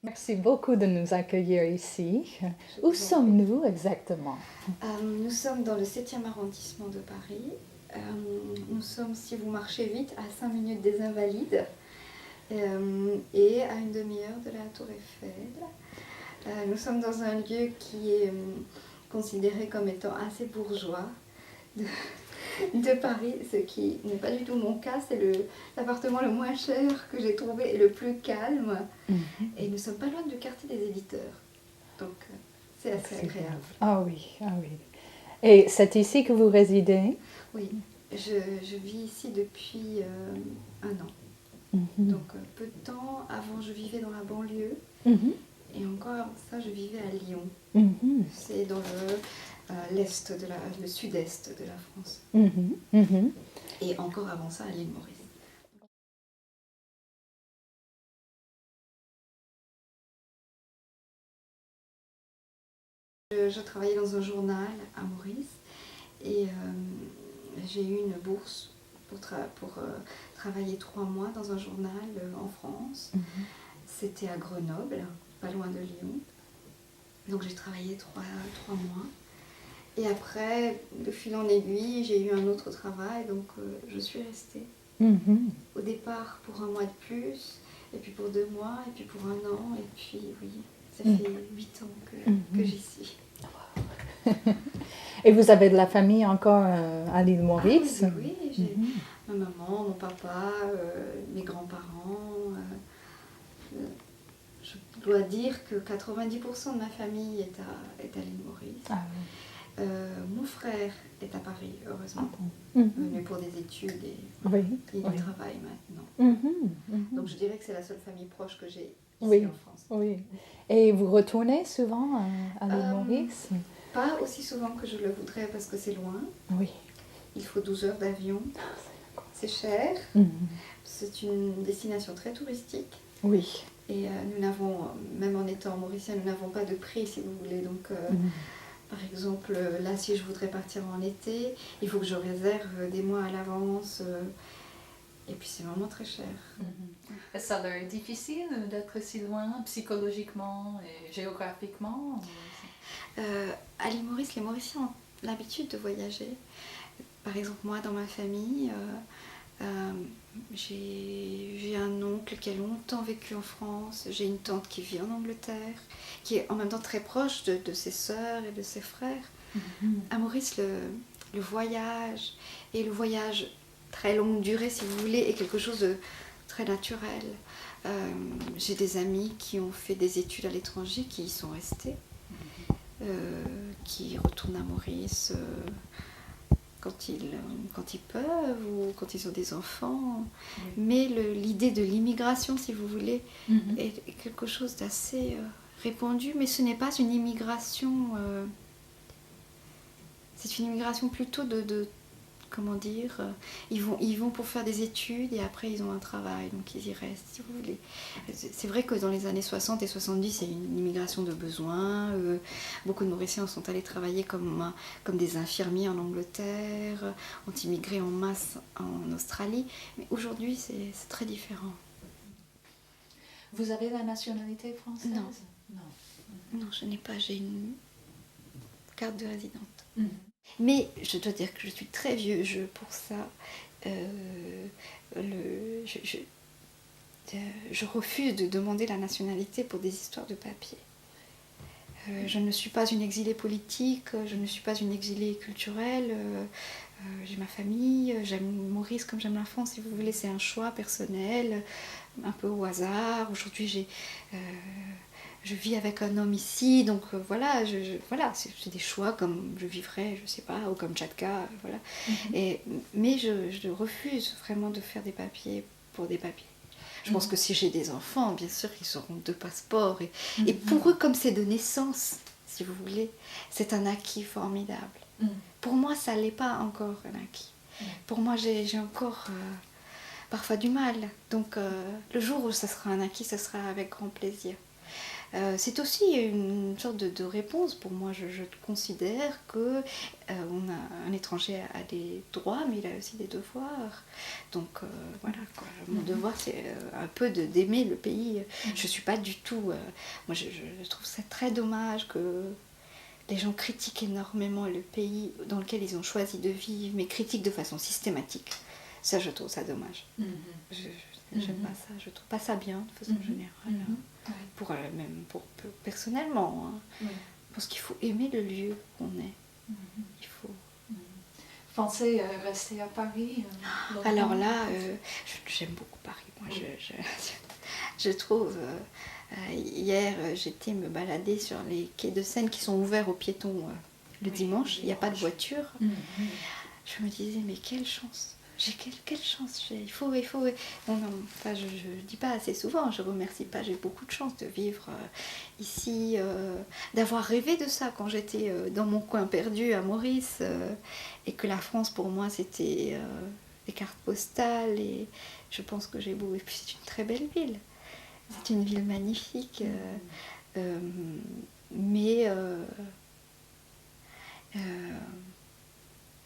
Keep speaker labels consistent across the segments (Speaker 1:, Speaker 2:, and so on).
Speaker 1: Merci beaucoup de nous accueillir ici. Où sommes-nous exactement?
Speaker 2: Nous sommes dans le 7e arrondissement de Paris. Nous sommes, si vous marchez vite, à 5 minutes des Invalides et à une demi-heure de la Tour Eiffel. Nous sommes dans un lieu qui est considéré comme étant assez bourgeois de Paris, ce qui n'est pas du tout mon cas. C'est l'appartement le moins cher que j'ai trouvé et le plus calme. Et nous ne sommes pas loin du quartier des éditeurs. Donc, c'est assez agréable.
Speaker 1: Ah oui, ah oui. Et c'est ici que vous résidez?
Speaker 2: Oui, je vis ici depuis 1 an. Donc, peu de temps. Avant, je vivais dans la banlieue. Et encore avant ça, je vivais à Lyon. C'est dans l'est le sud-est de la France. Et encore avant ça, à l'île Maurice. Je travaillais dans un journal à Maurice et j'ai eu une bourse pour travailler 3 mois dans un journal en France. C'était à Grenoble, pas loin de Lyon. Donc j'ai travaillé 3 mois. Et après, de fil en aiguille, j'ai eu un autre travail, donc je suis restée. Au départ pour 1 mois de plus, et puis pour 2 mois, et puis pour 1 an, et puis oui, ça fait 8 ans que j'y suis.
Speaker 1: Et vous avez de la famille encore à l'île Maurice?
Speaker 2: Oui, j'ai ma maman, mon papa, mes grands-parents. Je dois dire que 90% de ma famille est à l'île Maurice.
Speaker 1: Ah oui.
Speaker 2: Mon frère est à Paris, heureusement, venu pour des études et il travaille maintenant. Donc je dirais que c'est la seule famille proche que j'ai ici en France.
Speaker 1: Oui. Et vous retournez souvent à l'île Maurice?
Speaker 2: Pas aussi souvent que je le voudrais parce que c'est loin.
Speaker 1: Oui.
Speaker 2: Il faut 12 heures d'avion. C'est cher. C'est une destination très touristique.
Speaker 1: Oui.
Speaker 2: Et nous n'avons, même en étant mauricien, nous n'avons pas de prix si vous voulez. Donc, par exemple, là, si je voudrais partir en été, il faut que je réserve des mois à l'avance. Et puis, c'est vraiment très cher.
Speaker 1: Ça a l'air difficile d'être si loin psychologiquement et géographiquement?
Speaker 2: À l'île Maurice, les Mauriciens ont l'habitude de voyager. Par exemple, moi, dans ma famille, j'ai un oncle qui a longtemps vécu en France, j'ai une tante qui vit en Angleterre, qui est en même temps très proche de ses sœurs et de ses frères. À Maurice, le voyage, et le voyage très longue durée, si vous voulez, est quelque chose de très naturel. J'ai des amis qui ont fait des études à l'étranger, qui y sont restés, qui retournent à Maurice quand ils peuvent ou quand ils ont des enfants. Mais l'idée de l'immigration, si vous voulez, est quelque chose d'assez répandu, mais ce n'est pas une immigration... c'est une immigration plutôt de comment dire, ils vont pour faire des études et après ils ont un travail, donc ils y restent, si vous voulez. C'est vrai que dans les années 60 et 70, c'est une immigration de besoin. Beaucoup de Mauriciens sont allés travailler comme des infirmiers en Angleterre, ont immigré en masse en Australie, mais aujourd'hui c'est très différent.
Speaker 1: Vous avez la nationalité française?
Speaker 2: Non, je n'ai pas, j'ai une carte de résidente. Mais je dois dire que je suis très vieux jeu pour ça. Je refuse de demander la nationalité pour des histoires de papier. Je ne suis pas une exilée politique, je ne suis pas une exilée culturelle. J'ai ma famille, j'aime Maurice comme j'aime la France, si vous voulez, c'est un choix personnel, un peu au hasard. Aujourd'hui, je vis avec un homme ici, donc voilà, c'est des choix comme je vivrais, je sais pas, ou comme Tchadka, voilà. Mais je refuse vraiment de faire des papiers pour des papiers. Je pense que si j'ai des enfants, bien sûr, ils auront 2 passeports. Et pour eux, comme c'est de naissance, si vous voulez, c'est un acquis formidable. Pour moi, ça l'est pas encore un acquis. Pour moi, j'ai encore parfois du mal. Donc, le jour où ça sera un acquis, ça sera avec grand plaisir. C'est aussi une sorte de réponse pour moi. Je considère que un étranger a des droits, mais il a aussi des devoirs. Donc voilà, quoi. Mon devoir, c'est un peu d'aimer le pays. Je suis pas du tout... moi, je trouve ça très dommage que les gens critiquent énormément le pays dans lequel ils ont choisi de vivre, mais critiquent de façon systématique. Ça, je trouve ça dommage. J'aime pas ça, je trouve pas ça bien de façon générale. Même pour personnellement, hein. Je pense qu'il faut aimer le lieu où on est. Il faut.
Speaker 1: Pensez rester à Paris
Speaker 2: Alors là, j'aime beaucoup Paris. Moi, je trouve. Hier, j'étais me balader sur les quais de Seine qui sont ouverts aux piétons le dimanche. Il n'y a pas de voiture. Je me disais, mais quelle chance! Quelle chance j'ai. Il faut. Non, enfin, je dis pas assez souvent, je remercie pas, j'ai beaucoup de chance de vivre ici, d'avoir rêvé de ça quand j'étais dans mon coin perdu à Maurice, et que la France pour moi c'était des cartes postales, et je pense que j'ai beau. Et puis c'est une très belle ville, c'est une ville magnifique, mais.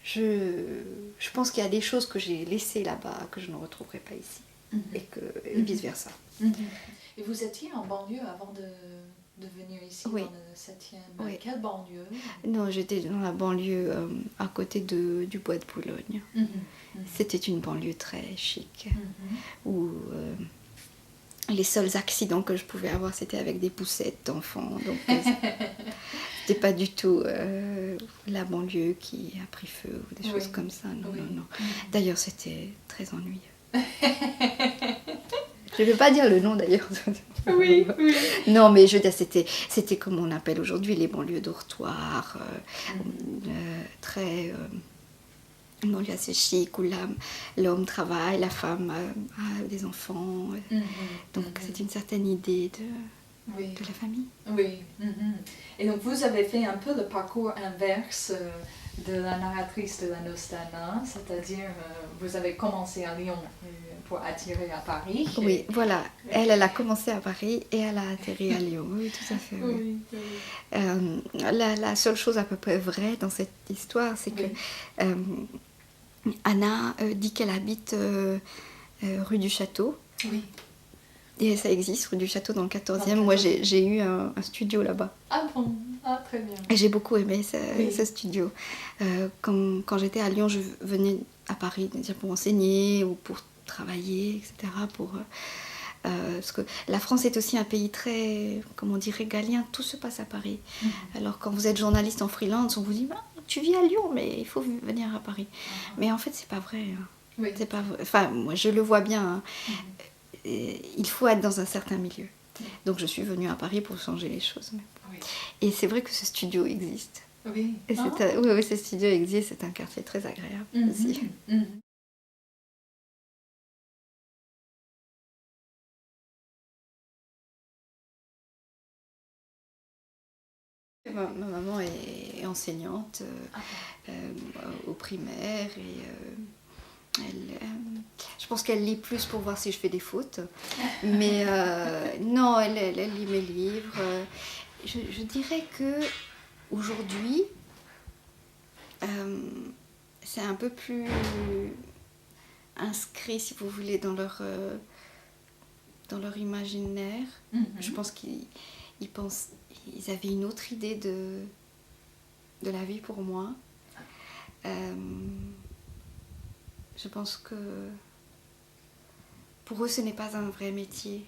Speaker 2: Je pense qu'il y a des choses que j'ai laissées là-bas que je ne retrouverai pas ici, et vice-versa.
Speaker 1: Et vous étiez en banlieue avant de venir ici, dans le 7e.
Speaker 2: Oui.
Speaker 1: Quelle banlieue?
Speaker 2: Non, j'étais dans la banlieue à côté du bois de Boulogne. C'était une banlieue très chic, où les seuls accidents que je pouvais avoir, c'était avec des poussettes d'enfants. Donc c'était pas du tout la banlieue qui a pris feu ou des choses comme ça. Non. D'ailleurs, c'était très ennuyeux. Je ne veux pas dire le nom d'ailleurs.
Speaker 1: Oui.
Speaker 2: Non, mais je veux dire, c'était comme on appelle aujourd'hui les banlieues dortoirs, très... une banlieue assez chic, où l'homme travaille, la femme a des enfants. Donc c'est une certaine idée de la famille.
Speaker 1: Oui. Et donc vous avez fait un peu le parcours inverse de la narratrice de la Nostana, c'est-à-dire vous avez commencé à Lyon pour atterrir à Paris.
Speaker 2: Oui, voilà. Elle a commencé à Paris et elle a atterri à Lyon. Oui, tout à fait. Oui. La seule chose à peu près vraie dans cette histoire, c'est que Anna dit qu'elle habite rue du Château.
Speaker 1: Oui.
Speaker 2: Et ça existe, rue du Château, dans le 14e. Moi, j'ai eu un studio là-bas.
Speaker 1: Ah bon? Ah, très bien.
Speaker 2: Et j'ai beaucoup aimé ce studio. Quand j'étais à Lyon, je venais à Paris pour enseigner ou pour travailler, etc. Parce que la France est aussi un pays très, comment on dit, régalien. Tout se passe à Paris. Alors, quand vous êtes journaliste en freelance, on vous dit tu vis à Lyon, mais il faut venir à Paris. Mais en fait, c'est pas vrai. Hein. C'est pas vrai. Enfin, moi, je le vois bien. Hein. Il faut être dans un certain milieu. Donc je suis venue à Paris pour changer les choses. Et c'est vrai que ce studio existe.
Speaker 1: Oui.
Speaker 2: Et oui, ce studio existe, c'est un quartier très agréable aussi. Ma maman est enseignante au primaire, et je pense qu'elle lit plus pour voir si je fais des fautes. Mais non, elle lit mes livres. Je dirais que aujourd'hui, c'est un peu plus inscrit, si vous voulez, dans leur imaginaire. Je pense qu'ils avaient une autre idée de la vie pour moi. Je pense que pour eux, ce n'est pas un vrai métier.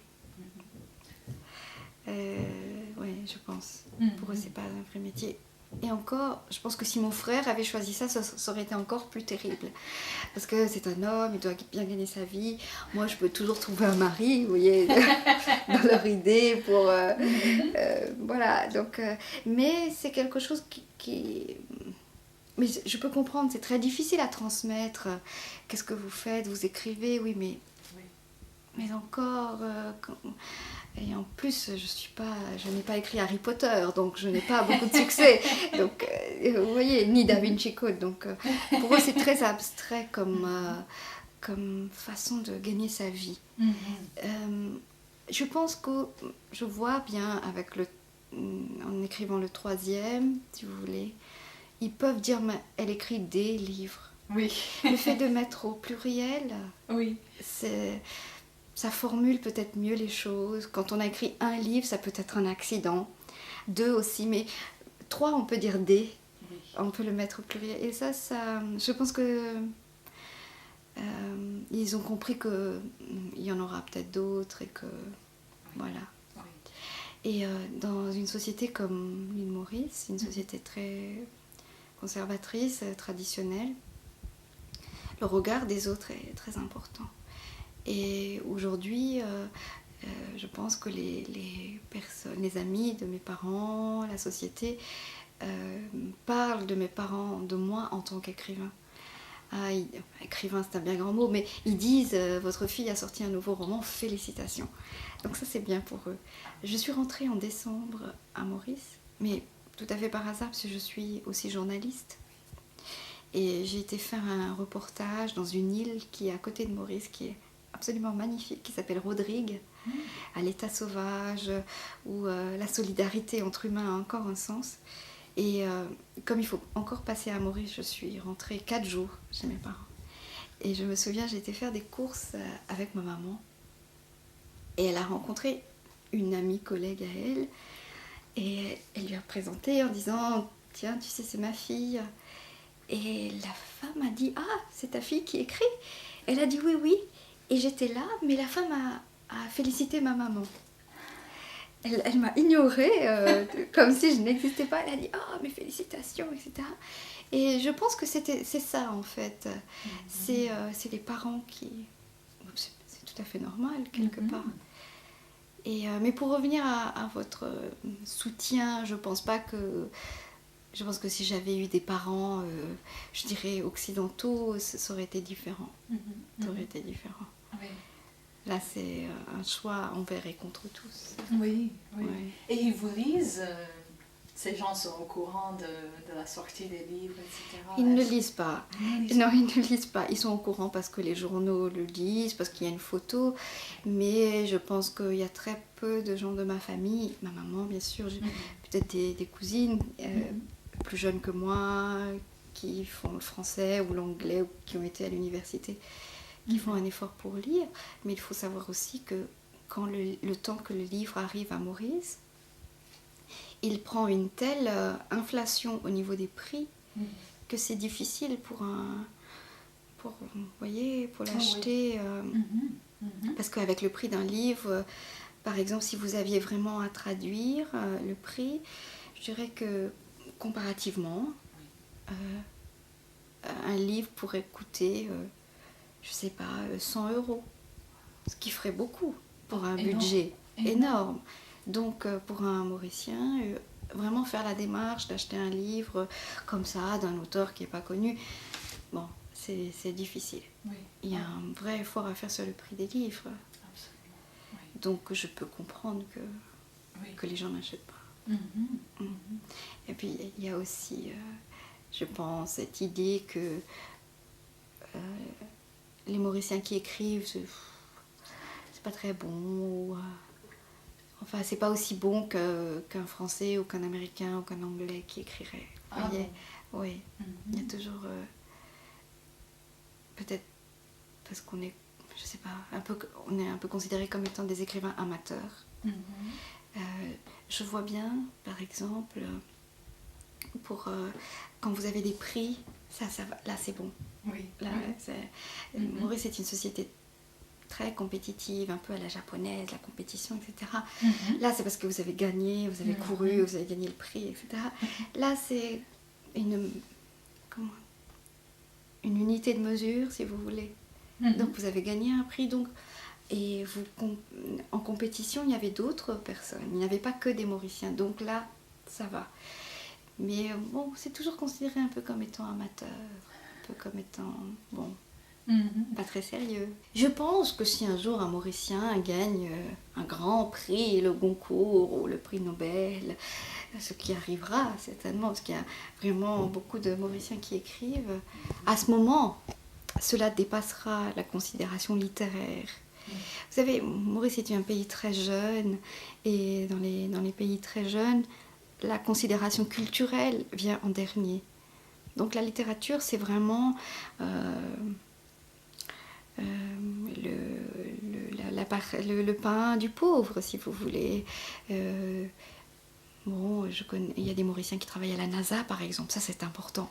Speaker 2: Oui, je pense. Pour eux, c'est pas un vrai métier. Et encore, je pense que si mon frère avait choisi ça, ça aurait été encore plus terrible. Parce que c'est un homme, il doit bien gagner sa vie. Moi, je peux toujours trouver un mari, vous voyez, dans leur idée. Voilà, donc... mais c'est quelque chose qui... Mais je peux comprendre, c'est très difficile à transmettre. Qu'est-ce que vous faites? Vous écrivez, oui, mais encore... Et en plus, je n'ai pas écrit Harry Potter, donc je n'ai pas beaucoup de succès. Donc, vous voyez, ni Da Vinci Code. Donc, pour eux, c'est très abstrait comme façon de gagner sa vie. Je pense que je vois bien en écrivant le troisième, si vous voulez, ils peuvent dire mais elle écrit des livres.
Speaker 1: Oui.
Speaker 2: Le fait de mettre au pluriel,
Speaker 1: Oui.
Speaker 2: ça formule peut-être mieux les choses. Quand on a écrit un livre, ça peut être un accident. 2 aussi, mais 3, on peut dire des.
Speaker 1: Oui.
Speaker 2: On peut le mettre au pluriel. Et ça je pense que ils ont compris qu'il y en aura peut-être d'autres et que voilà.
Speaker 1: Oui.
Speaker 2: Et dans une société comme l'île Maurice, une société très conservatrice, traditionnelle, le regard des autres est très important. Et aujourd'hui, je pense que les personnes, les amis de mes parents, la société, parlent de mes parents, de moi en tant qu'écrivain. Écrivain, c'est un bien grand mot, mais ils disent votre fille a sorti un nouveau roman, félicitations. Donc ça c'est bien pour eux. Je suis rentrée en décembre à Maurice, mais tout à fait par hasard parce que je suis aussi journaliste. Et j'ai été faire un reportage dans une île qui est à côté de Maurice, qui est absolument magnifique, qui s'appelle Rodrigue, à l'état sauvage, où la solidarité entre humains a encore un sens. Et comme il faut encore passer à Maurice, je suis rentrée 4 jours chez mes parents. Et je me souviens, j'ai été faire des courses avec ma maman. Et elle a rencontré une amie collègue à elle. Et elle lui a présenté en disant « Tiens, tu sais, c'est ma fille ». Et la femme a dit « Ah, c'est ta fille qui écrit ?» Elle a dit « Oui, oui ». Et j'étais là, mais la femme a félicité ma maman. Elle m'a ignorée, comme si je n'existais pas. Elle a dit « Ah, mes félicitations », etc. Et je pense que c'est ça, en fait. C'est les parents qui... C'est tout à fait normal, quelque part. Mais pour revenir à votre soutien, je pense que si j'avais eu des parents, je dirais occidentaux, ça aurait été différent. Ça aurait été différent.
Speaker 1: Oui.
Speaker 2: Là, c'est un choix envers et contre tous.
Speaker 1: Oui, oui.
Speaker 2: Ouais.
Speaker 1: Et ils vous lisent ces gens sont au courant de la sortie des livres, etc.
Speaker 2: Ils ne lisent pas. Non, ils ne lisent pas. Ils sont au courant parce que les journaux le lisent, parce qu'il y a une photo. Mais je pense qu'il y a très peu de gens de ma famille, ma maman bien sûr, j'ai peut-être des cousines plus jeunes que moi, qui font le français ou l'anglais, ou qui ont été à l'université, qui font un effort pour lire. Mais il faut savoir aussi que quand le temps que le livre arrive à Maurice, il prend une telle inflation au niveau des prix que c'est difficile pour l'acheter. Parce qu'avec le prix d'un livre, par exemple, si vous aviez vraiment à traduire le prix, je dirais que comparativement, un livre pourrait coûter, je sais pas, 100 €, ce qui ferait beaucoup pour un budget énorme. Donc pour un Mauricien, vraiment faire la démarche d'acheter un livre comme ça, d'un auteur qui n'est pas connu, bon, c'est difficile.
Speaker 1: Oui.
Speaker 2: Il y a un vrai effort à faire sur le prix des livres.
Speaker 1: Absolument. Oui.
Speaker 2: Donc je peux comprendre que les gens n'achètent pas. Et puis il y a aussi, je pense, cette idée que les Mauriciens qui écrivent, c'est pas très bon. Enfin, c'est pas aussi bon qu'un Français ou qu'un Américain ou qu'un Anglais qui écrirait. Vous voyez ? Oui. Il y a toujours... peut-être parce qu'on est, je sais pas, on est un peu considérés comme étant des écrivains amateurs. Je vois bien, par exemple, pour quand vous avez des prix, ça va, là c'est bon.
Speaker 1: Oui.
Speaker 2: Là, Maurice est une société très compétitive, un peu à la japonaise, la compétition, etc. Là, c'est parce que vous avez gagné, vous avez couru, vous avez gagné le prix, etc. Là, c'est une unité de mesure, si vous voulez. Donc, vous avez gagné un prix. Donc, et en compétition, il y avait d'autres personnes. Il n'y avait pas que des Mauriciens. Donc là, ça va. Mais bon, c'est toujours considéré un peu comme étant amateur, un peu comme étant... bon. Pas très sérieux. Je pense que si un jour un Mauricien gagne un grand prix, le Goncourt ou le prix Nobel, ce qui arrivera certainement, parce qu'il y a vraiment beaucoup de Mauriciens qui écrivent, à ce moment, cela dépassera la considération littéraire. Vous savez, Maurice est un pays très jeune, et dans les pays très jeunes, la considération culturelle vient en dernier. Donc la littérature, c'est vraiment le pain du pauvre, si vous voulez. Bon, il y a des Mauriciens qui travaillent à la NASA, par exemple, ça c'est important,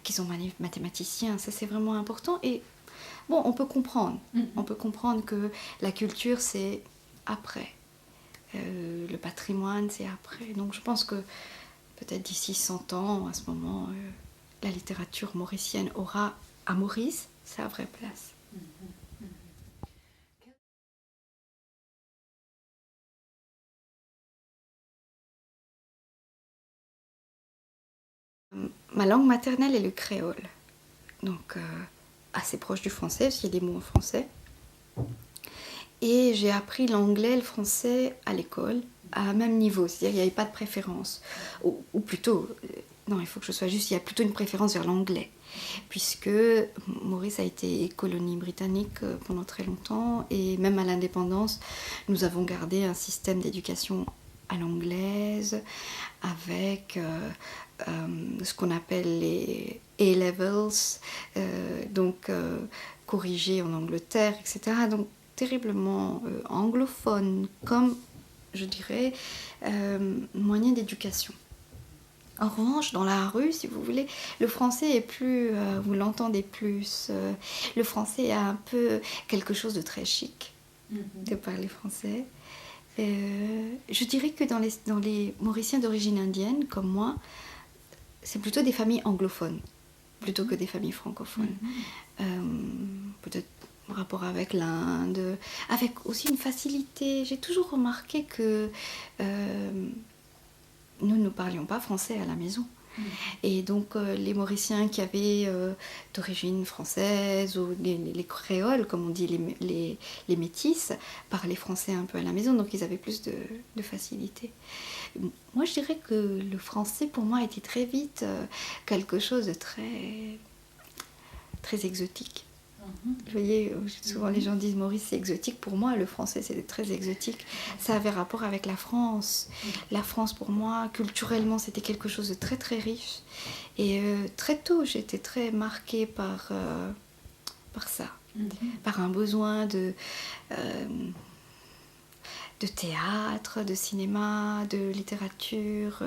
Speaker 2: qui sont mathématiciens, ça c'est vraiment important. Et bon, on peut comprendre que la culture c'est après, le patrimoine c'est après. Donc je pense que peut-être d'ici 100 ans, à ce moment, la littérature mauricienne aura à Maurice sa vraie place. Ma langue maternelle est le créole, donc assez proche du français, parce qu'il y a des mots en français. Et j'ai appris l'anglais et le français à l'école, à un même niveau, c'est-à-dire qu'il n'y avait pas de préférence. Ou plutôt, non, il faut que je sois juste, il y a plutôt une préférence vers l'anglais, puisque Maurice a été colonie britannique pendant très longtemps, et même à l'indépendance, nous avons gardé un système d'éducation à l'anglaise, avec ce qu'on appelle les A-levels, donc corrigés en Angleterre, etc. Donc terriblement anglophone, comme je dirais moyen d'éducation. En revanche, dans la rue, si vous voulez, le français est plus, vous l'entendez plus. Le français a un peu quelque chose de très chic de parler français. Je dirais que dans les Mauriciens d'origine indienne, comme moi, c'est plutôt des familles anglophones, plutôt que des familles francophones. Peut-être en rapport avec l'Inde, avec aussi une facilité. J'ai toujours remarqué que nous ne parlions pas français à la maison. Et donc les Mauriciens qui avaient d'origine française, ou les créoles, comme on dit, les métis, parlaient français un peu à la maison, donc ils avaient plus de facilité. Moi, je dirais que le français, pour moi, était très vite quelque chose de très, très exotique. Vous voyez, souvent les gens disent Maurice c'est exotique. Pour moi, le français c'est très exotique. Ça avait rapport avec la France. La France, pour moi, culturellement, c'était quelque chose de très très riche. Et très tôt, j'étais très marquée par ça, par un besoin de théâtre, de cinéma, de littérature.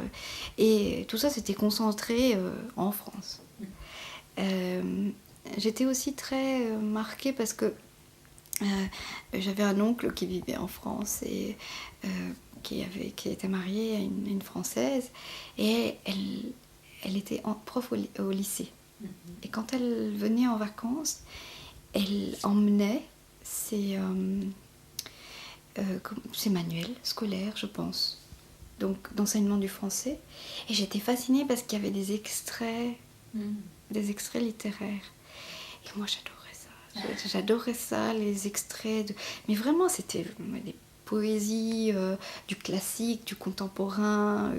Speaker 2: Et tout ça, c'était concentré en France. J'étais aussi très marquée parce que j'avais un oncle qui vivait en France et qui était marié à une Française, et elle était prof au lycée. Et quand elle venait en vacances, elle emmenait ses manuels scolaires, je pense, donc d'enseignement du français. Et j'étais fascinée parce qu'il y avait des extraits littéraires. Et moi, j'adorais ça, les extraits. Mais vraiment, c'était des poésies, du classique, du contemporain.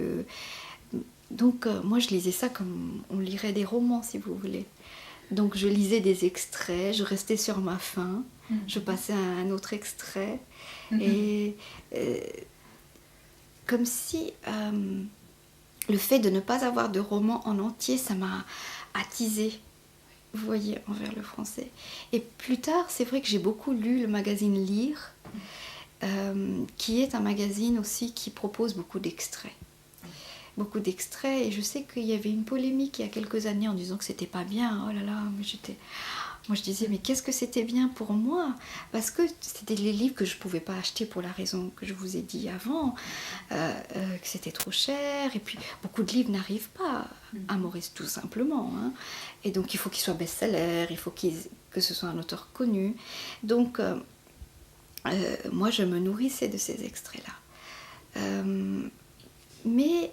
Speaker 2: Donc, moi, je lisais ça comme on lirait des romans, si vous voulez. Donc, je lisais des extraits, je restais sur ma faim, je passais à un autre extrait. Et comme si le fait de ne pas avoir de roman en entier, ça m'a attisée, vous voyez, envers le français. Et plus tard, c'est vrai que j'ai beaucoup lu le magazine Lire, qui est un magazine aussi qui propose beaucoup d'extraits. Beaucoup d'extraits, et je sais qu'il y avait une polémique il y a quelques années en disant que c'était pas bien. Oh là là, moi je disais, mais qu'est-ce que c'était bien pour moi? Parce que c'était les livres que je pouvais pas acheter pour la raison que je vous ai dit avant, que c'était trop cher, et puis beaucoup de livres n'arrivent pas à Maurice, tout simplement. Hein. Et donc il faut qu'il soit best-seller, il faut que ce soit un auteur connu. Donc moi je me nourrissais de ces extraits-là. Mais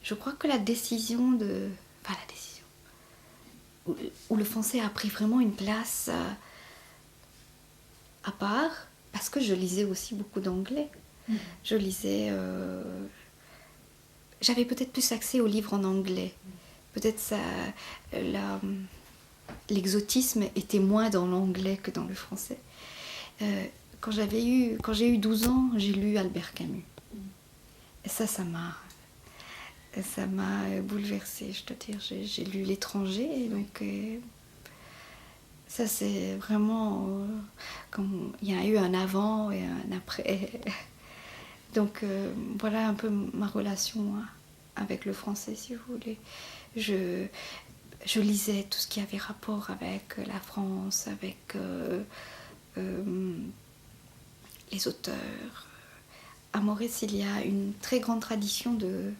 Speaker 2: je crois que la décision où le français a pris vraiment une place à part, parce que je lisais aussi beaucoup d'anglais. Je lisais... j'avais peut-être plus accès aux livres en anglais. Peut-être ça... l'exotisme était moins dans l'anglais que dans le français. Quand j'ai eu 12 ans, j'ai lu Albert Camus. Et ça m'a bouleversée, je dois dire. J'ai lu L'étranger, donc ça c'est vraiment comme il y a eu un avant et un après. Donc voilà un peu ma relation avec le français, si vous voulez. Je lisais tout ce qui avait rapport avec la France, avec les auteurs. À Maurice, il y a une très grande tradition de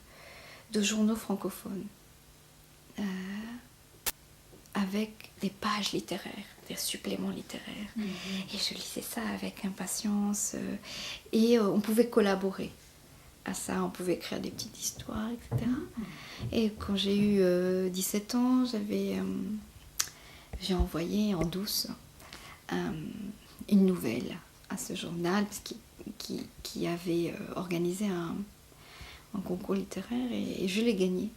Speaker 2: journaux francophones, avec des pages littéraires, des suppléments littéraires. Et je lisais ça avec impatience. Et on pouvait collaborer à ça, on pouvait écrire des petites histoires, etc. Et quand j'ai eu 17 ans, j'ai envoyé en douce une nouvelle à ce journal qui avait organisé un concours littéraire et je l'ai gagné.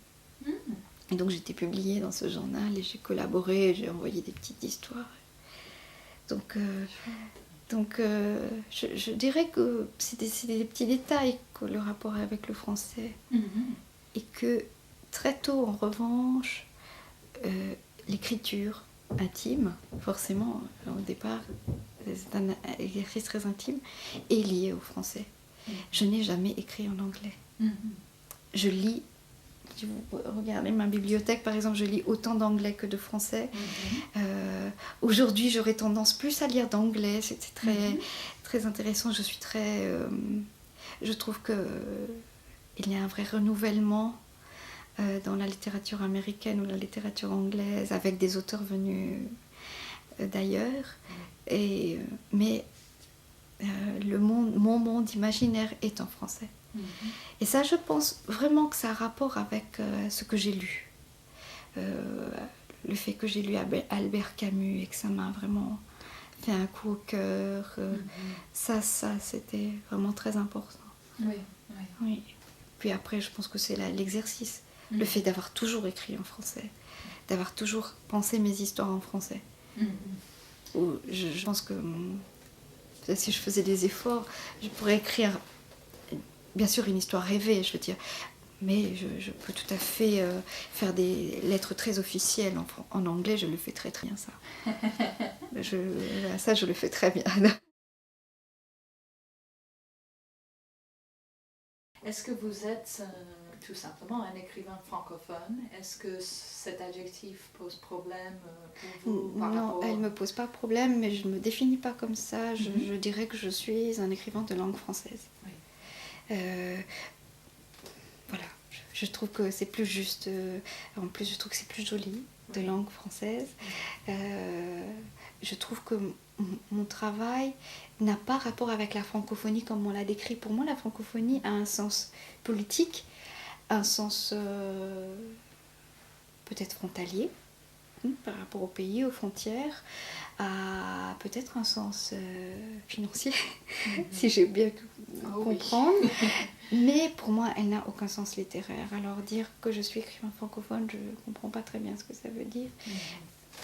Speaker 2: Et donc j'étais publiée dans ce journal et j'ai collaboré, j'ai envoyé des petites histoires. Donc je dirais que c'est des petits détails que le rapport avec le français. Et que très tôt en revanche, l'écriture intime, forcément au départ, c'est un exercice très intime, est lié au français. Je n'ai jamais écrit en anglais. Je lis, si vous regardez ma bibliothèque par exemple, je lis autant d'anglais que de français. Aujourd'hui j'aurais tendance plus à lire d'anglais, c'était très intéressant. Je trouve qu'il y a un vrai renouvellement dans la littérature américaine ou la littérature anglaise avec des auteurs venus d'ailleurs. Mais mon monde imaginaire est en français. Et ça, je pense vraiment que ça a rapport avec ce que j'ai lu. Le fait que j'ai lu Albert Camus et que ça m'a vraiment fait un coup au cœur. Ça, c'était vraiment très important. Oui. Puis après, je pense que c'est l'exercice. Le fait d'avoir toujours écrit en français, d'avoir toujours pensé mes histoires en français. Je pense que si je faisais des efforts, je pourrais écrire, bien sûr, une histoire rêvée, je veux dire, mais je peux tout à fait faire des lettres très officielles en anglais, je le fais très bien, ça. Ça, je le fais très bien.
Speaker 1: Est-ce que vous êtes tout simplement un écrivain francophone? Est-ce que cet adjectif pose problème pour vous par rapport...
Speaker 2: Elle ne me pose pas problème, mais je ne me définis pas comme ça. Je dirais que je suis un écrivain de langue française. Voilà, je trouve que c'est plus juste. En plus, je trouve que c'est plus joli de langue française. Je trouve que mon travail n'a pas rapport avec la francophonie comme on l'a décrit. Pour moi, la francophonie a un sens politique, un sens peut-être frontalier par rapport au pays, aux frontières, a peut-être un sens financier, si j'ai bien comprendre. Mais pour moi, elle n'a aucun sens littéraire. Alors dire que je suis écrivain francophone, je ne comprends pas très bien ce que ça veut dire.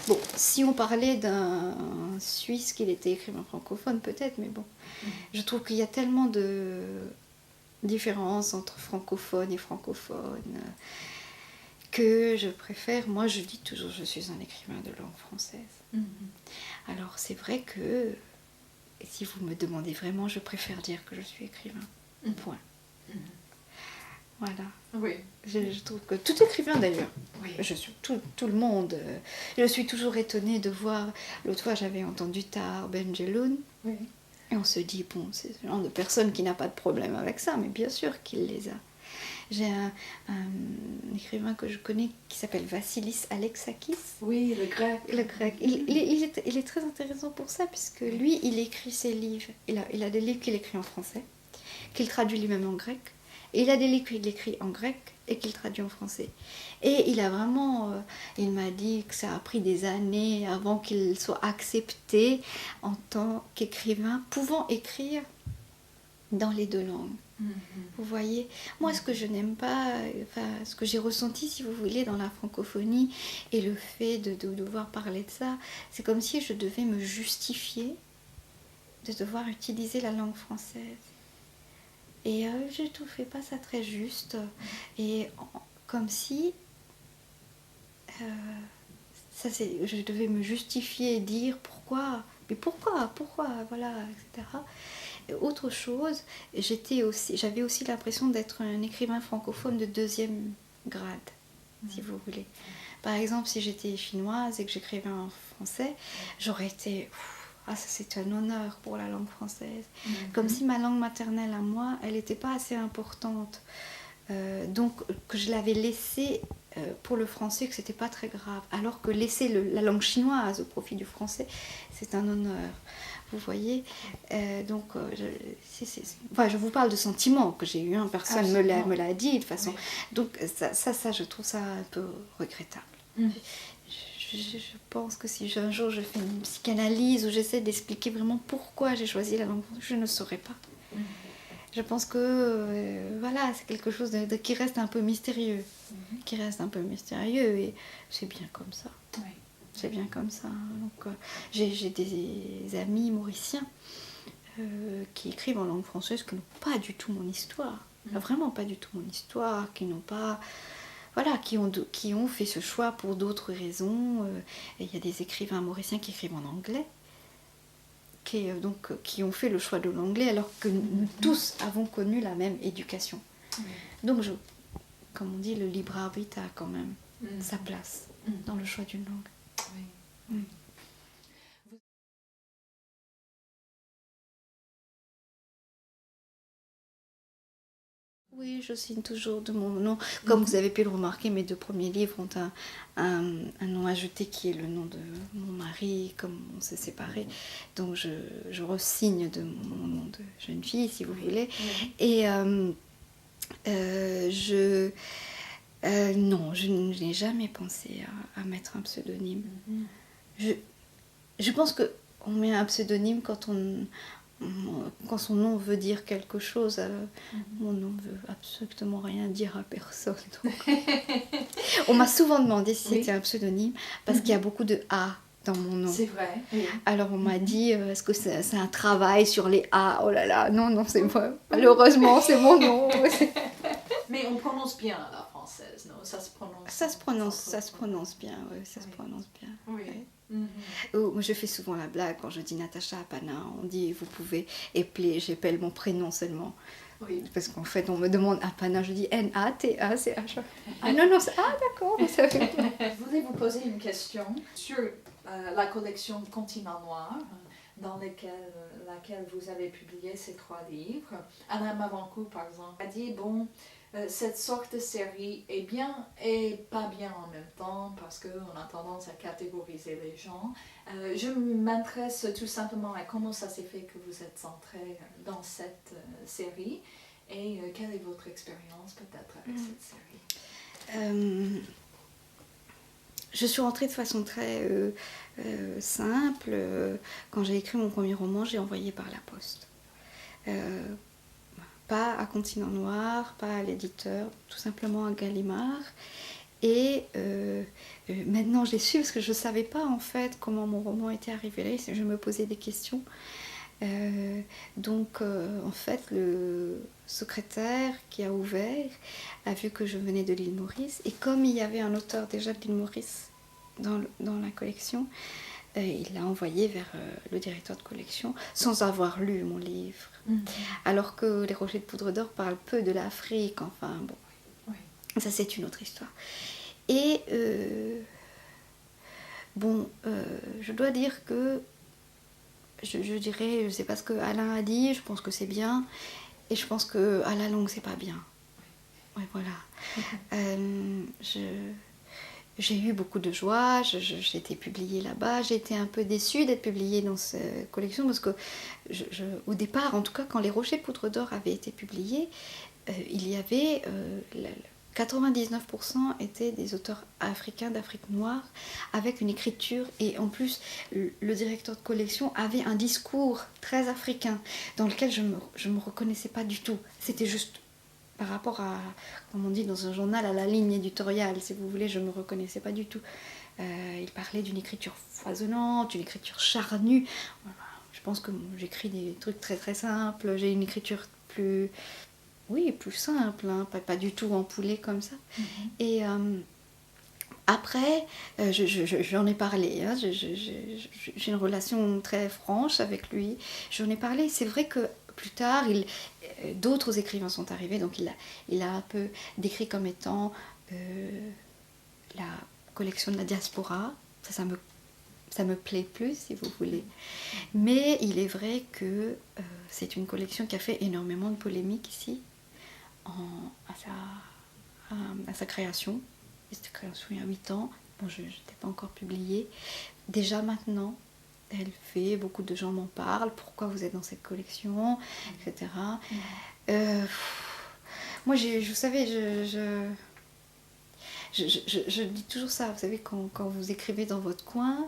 Speaker 2: Bon, si on parlait d'un Suisse qu'il était écrivain francophone, peut-être, mais bon. Je trouve qu'il y a tellement de différences entre francophone et francophone que je préfère, moi je dis toujours je suis un écrivain de langue française. Alors c'est vrai que si vous me demandez vraiment, je préfère dire que je suis écrivain. Point. Voilà.
Speaker 1: Oui.
Speaker 2: Je trouve que tout écrivain d'ailleurs, je suis tout le monde, je suis toujours étonnée de voir, l'autre fois j'avais entendu Tahar Ben Jelloun, et on se dit, bon, c'est ce genre de personne qui n'a pas de problème avec ça, mais bien sûr qu'il les a. J'ai un écrivain que je connais qui s'appelle Vassilis Alexakis.
Speaker 1: Oui, le grec.
Speaker 2: Le grec. Il est très intéressant pour ça, puisque lui, il écrit ses livres. Il a des livres qu'il écrit en français, qu'il traduit lui-même en grec. Et il a des livres qu'il écrit en grec et qu'il traduit en français. Et il a vraiment... il m'a dit que ça a pris des années avant qu'il soit accepté en tant qu'écrivain, pouvant écrire dans les deux langues. Vous voyez, moi ce que je n'aime pas, enfin, ce que j'ai ressenti, si vous voulez, dans la francophonie et le fait de devoir parler de ça, c'est comme si je devais me justifier de devoir utiliser la langue française. Et je ne trouvais pas ça très juste. Et comme si je devais me justifier et dire pourquoi, mais pourquoi, voilà, etc. Et autre chose, j'avais aussi l'impression d'être un écrivain francophone de deuxième grade, si vous voulez. Par exemple, si j'étais chinoise et que j'écrivais en français, j'aurais été... Ah, ça c'est un honneur pour la langue française. Comme si ma langue maternelle à moi, elle n'était pas assez importante. Donc que je l'avais laissée pour le français, que c'était pas très grave. Alors que laisser la langue chinoise au profit du français, c'est un honneur. Vous voyez, donc je vous parle de sentiments que j'ai eu, hein, personne me l'a dit de toute façon. Oui. Donc ça, je trouve ça un peu regrettable. Je pense que si un jour je fais une psychanalyse où j'essaie d'expliquer vraiment pourquoi j'ai choisi la langue française, je ne saurais pas. Je pense que voilà, c'est quelque chose qui reste un peu mystérieux. Et c'est bien comme ça. Oui. C'est bien comme ça. Donc, j'ai des amis mauriciens qui écrivent en langue française qui n'ont pas du tout mon histoire. Vraiment pas du tout mon histoire, qui n'ont pas... Voilà, qui ont fait ce choix pour d'autres raisons. Et il y a des écrivains mauriciens qui écrivent en anglais, qui ont fait le choix de l'anglais alors que nous tous avons connu la même éducation. Donc, comme on dit, le libre arbitre a quand même sa place dans le choix d'une langue. Oui. Oui, je signe toujours de mon nom. Comme vous avez pu le remarquer, mes 2 premiers livres ont un nom ajouté qui est le nom de mon mari, comme on s'est séparés. Donc je re-signe de mon nom de jeune fille, si vous voulez. Et non, je n'ai jamais pensé à mettre un pseudonyme. Je pense qu'on met un pseudonyme quand son nom veut dire quelque chose. Mon nom ne veut absolument rien dire à personne. On m'a souvent demandé si c'était un pseudonyme, parce qu'il y a beaucoup de A dans mon nom.
Speaker 1: C'est vrai. Oui.
Speaker 2: Alors on m'a dit, est-ce que c'est un travail sur les A? Oh là là, non, c'est moi. Malheureusement, c'est mon nom.
Speaker 1: Mais on prononce bien la française, non? Ça se prononce
Speaker 2: bien, oui, ça se prononce bien.
Speaker 1: Oui.
Speaker 2: Moi, je fais souvent la blague quand je dis Natacha Apana, on dit vous pouvez épeler, j'épelle mon prénom seulement. Oui. Parce qu'en fait, on me demande Apana, je dis N-A-T-A-C-H. Ah non, d'accord, ça fait bien.
Speaker 1: Je voulais vous poser une question sur la collection Continent Noir, dans laquelle vous avez publié ces 3 livres. Alain Mavancourt, par exemple, a dit, cette sorte de série est bien et pas bien en même temps, parce qu'on a tendance à catégoriser les gens. Je m'intéresse tout simplement à comment ça s'est fait que vous êtes centré dans cette série, et quelle est votre expérience peut-être avec cette série?
Speaker 2: Je suis rentrée de façon très simple. Quand j'ai écrit mon premier roman, j'ai envoyé par la poste. Pas à Continent Noir, pas à l'éditeur, tout simplement à Gallimard. Et maintenant, j'ai su, parce que je ne savais pas en fait comment mon roman était arrivé là. Je me posais des questions. En fait, le secrétaire qui a ouvert a vu que je venais de l'île Maurice, et comme il y avait un auteur déjà de l'île Maurice dans la collection, il l'a envoyé vers le directeur de collection sans avoir lu mon livre. Alors que Les Rochers de Poudre d'Or parlent peu de l'Afrique, enfin bon, ça c'est une autre histoire. Et je dois dire que je dirais, je sais pas ce que Alain a dit, je pense que c'est bien, et je pense que à la longue c'est pas bien. Ouais, voilà. J'ai eu beaucoup de joie, j'ai été publiée là-bas, j'ai été un peu déçue d'être publiée dans cette collection, parce que au départ, en tout cas, quand Les Rochers de Poudre d'Or avaient été publiés, il y avait 99% étaient des auteurs africains d'Afrique noire avec une écriture, et en plus le directeur de collection avait un discours très africain dans lequel je me reconnaissais pas du tout. C'était juste par rapport à, comme on dit dans un journal, à la ligne éditoriale, si vous voulez, je me reconnaissais pas du tout. Il parlait d'une écriture foisonnante, d'une écriture charnue. Voilà. Je pense que j'écris des trucs très très simples, j'ai une écriture plus simple, hein, pas du tout empoulée comme ça. Et après, j'en ai parlé, hein, j'ai une relation très franche avec lui, j'en ai parlé. C'est vrai que plus tard, d'autres écrivains sont arrivés, donc il a un peu décrit comme étant la collection de la diaspora. Ça me plaît plus, si vous voulez. Mais il est vrai que c'est une collection qui a fait énormément de polémiques ici, à sa création. Cette création il y a 8 ans. Bon, je n'étais pas encore publiée. Déjà maintenant, beaucoup de gens m'en parlent. Pourquoi vous êtes dans cette collection, etc. Moi, vous savez, je dis toujours ça. Vous savez, quand vous écrivez dans votre coin,